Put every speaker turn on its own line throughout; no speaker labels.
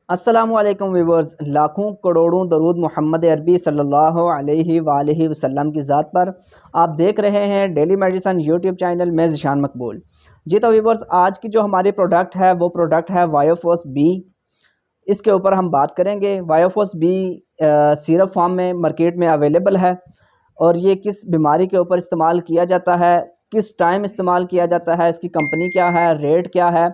अस्सलामु अलैकुम व्यूवर्स, लाखों करोड़ों दरूद मोहम्मद अरबी सल्लल्लाहु अलैहि वसल्लम की ज़ात पर। आप देख रहे हैं डेली मेडिसन यूट्यूब चैनल में ज़िशान मकबूल। जी तो व्यूवर्स, आज की जो हमारी प्रोडक्ट है वो प्रोडक्ट है वायोफोस बी। इसके ऊपर हम बात करेंगे। वायोफोस बी सिरप फॉर्म में मार्केट में अवेलेबल है और ये किस बीमारी के ऊपर इस्तेमाल किया जाता है, किस टाइम इस्तेमाल किया जाता है, इसकी कंपनी क्या है, रेट क्या है,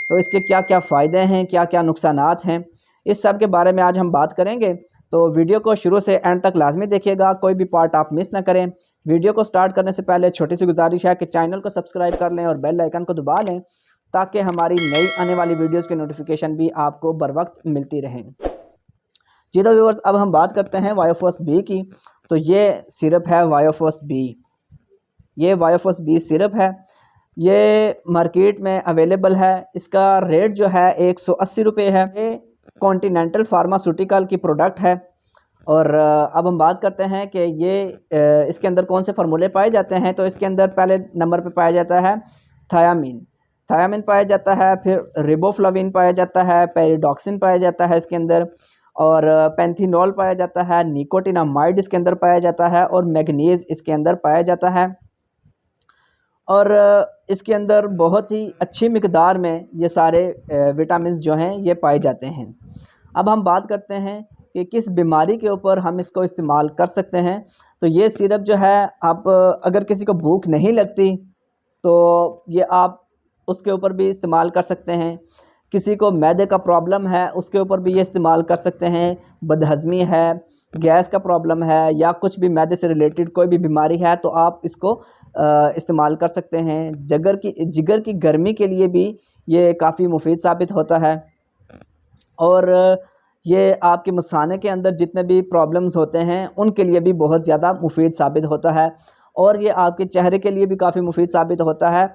तो इसके क्या क्या फ़ायदे हैं, क्या क्या नुकसानात हैं, इस सब के बारे में आज हम बात करेंगे। तो वीडियो को शुरू से एंड तक लाजमी देखिएगा, कोई भी पार्ट आप मिस ना करें। वीडियो को स्टार्ट करने से पहले छोटी सी गुजारिश है कि चैनल को सब्सक्राइब कर लें और बेल आइकन को दबा लें ताकि हमारी नई आने वाली वीडियोज़ की नोटिफिकेशन भी आपको बर वक्त मिलती रहें। जी तो व्यूअर्स, अब हम बात करते हैं वायोफोस बी की। तो ये सिरप है वायोफोस बी। ये वायोफोस बी सिरप है, ये मार्केट में अवेलेबल है। इसका रेट जो है 180 रुपये है। ये कॉन्टिनेंटल फार्मास्यूटिकल की प्रोडक्ट है। और अब हम बात करते हैं कि ये इसके अंदर कौन से फार्मूले पाए जाते हैं। तो इसके अंदर पहले नंबर पे पाया जाता है थायामीन। थायामीन पाया जाता है, फिर रिबोफ्लाविन पाया जाता है, पेरिडॉक्सिन पाया जाता है इसके अंदर, और पेंथिनॉल पाया जाता है, निकोटिनामाइड इसके अंदर पाया जाता है, और मैग्नीज इसके अंदर पाया जाता है। और इसके अंदर बहुत ही अच्छी मिकदार में ये सारे विटामिन जो हैं ये पाए जाते हैं। अब हम बात करते हैं कि किस बीमारी के ऊपर हम इसको इस्तेमाल कर सकते हैं। तो ये सिरप जो है, आप अगर किसी को भूख नहीं लगती तो ये आप उसके ऊपर भी इस्तेमाल कर सकते हैं। किसी को मैदे का प्रॉब्लम है उसके ऊपर भी ये इस्तेमाल कर सकते हैं। बदहज़मी है, गैस का प्रॉब्लम है, या कुछ भी मैदे से रिलेटेड कोई भी बीमारी है तो आप इसको इस्तेमाल कर सकते हैं। जिगर की गर्मी के लिए भी ये काफ़ी मुफीद साबित होता है। और ये आपके मसाने के अंदर जितने भी प्रॉब्लम्स होते हैं उनके लिए भी बहुत ज़्यादा मुफीद साबित होता है। और ये आपके चेहरे के लिए भी काफ़ी मुफीद साबित होता है।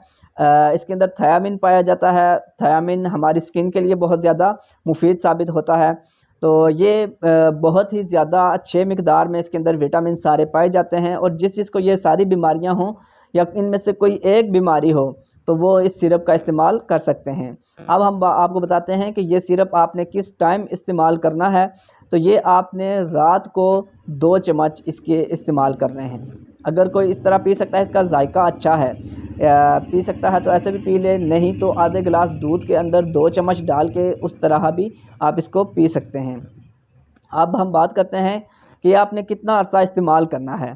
इसके अंदर थायामीन पाया जाता है। थायामीन हमारी स्किन के लिए बहुत ज़्यादा मुफीद साबित होता है। तो ये बहुत ही ज़्यादा अच्छे मिकदार में इसके अंदर विटामिन सारे पाए जाते हैं। और जिस चीज़ को ये सारी बीमारियां हों या इनमें से कोई एक बीमारी हो तो वो इस सिरप का इस्तेमाल कर सकते हैं। अब हम आपको बताते हैं कि ये सिरप आपने किस टाइम इस्तेमाल करना है। तो ये आपने रात को 2 चम्मच इसके इस्तेमाल करने हैं। अगर कोई इस तरह पी सकता है, इसका जायका अच्छा है, पी सकता है तो ऐसे भी पी ले, नहीं तो आधे गिलास दूध के अंदर 2 चम्मच डाल के उस तरह भी आप इसको पी सकते हैं। अब हम बात करते हैं कि आपने कितना अरसा इस्तेमाल करना है।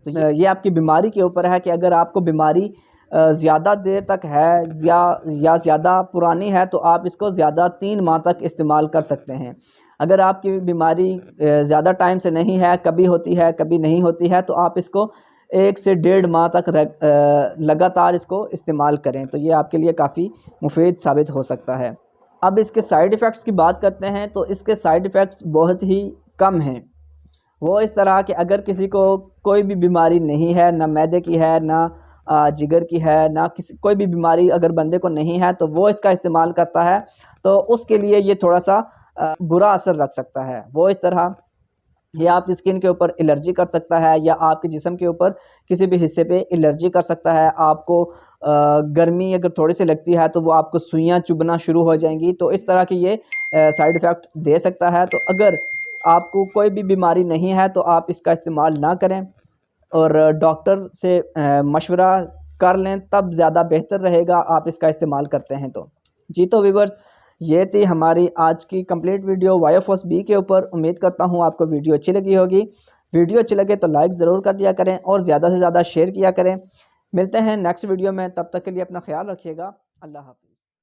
तो ये आपकी बीमारी के ऊपर है कि अगर आपको बीमारी ज़्यादा देर तक है या ज़्यादा पुरानी है तो आप इसको ज़्यादा 3 माह तक इस्तेमाल कर सकते हैं। अगर आपकी बीमारी ज़्यादा टाइम से नहीं है, कभी होती है कभी नहीं होती है, तो आप इसको 1 से 1.5 माह तक लगातार इसको इस्तेमाल करें। तो ये आपके लिए काफ़ी मुफीद साबित हो सकता है। अब इसके साइड इफ़ेक्ट्स की बात करते हैं तो इसके साइड इफ़ेक्ट्स बहुत ही कम हैं। वो इस तरह कि अगर किसी को कोई भी बीमारी नहीं है, ना मैदे की है, ना जिगर की है, ना किसी कोई भी बीमारी अगर बंदे को नहीं है तो वो इसका इस्तेमाल करता है तो उसके लिए ये थोड़ा सा बुरा असर रख सकता है। वो इस तरह ये आपकी स्किन के ऊपर एलर्जी कर सकता है या आपके जिस्म के ऊपर किसी भी हिस्से पे एलर्जी कर सकता है। आपको गर्मी अगर थोड़ी सी लगती है तो वो आपको सुइयां चुभना शुरू हो जाएंगी। तो इस तरह की ये साइड इफ़ेक्ट दे सकता है। तो अगर आपको कोई भी बीमारी नहीं है तो आप इसका इस्तेमाल ना करें और डॉक्टर से मशवरा कर लें, तब ज़्यादा बेहतर रहेगा आप इसका इस्तेमाल करते हैं तो। जी तो व्यूअर्स, ये थी हमारी आज की कंप्लीट वीडियो वायोफोस बी के ऊपर। उम्मीद करता हूँ आपको वीडियो अच्छी लगी होगी। वीडियो अच्छी लगे तो लाइक ज़रूर कर दिया करें और ज़्यादा से ज़्यादा शेयर किया करें। मिलते हैं नेक्स्ट वीडियो में, तब तक के लिए अपना ख्याल रखिएगा। अल्लाह हाफ़िज़।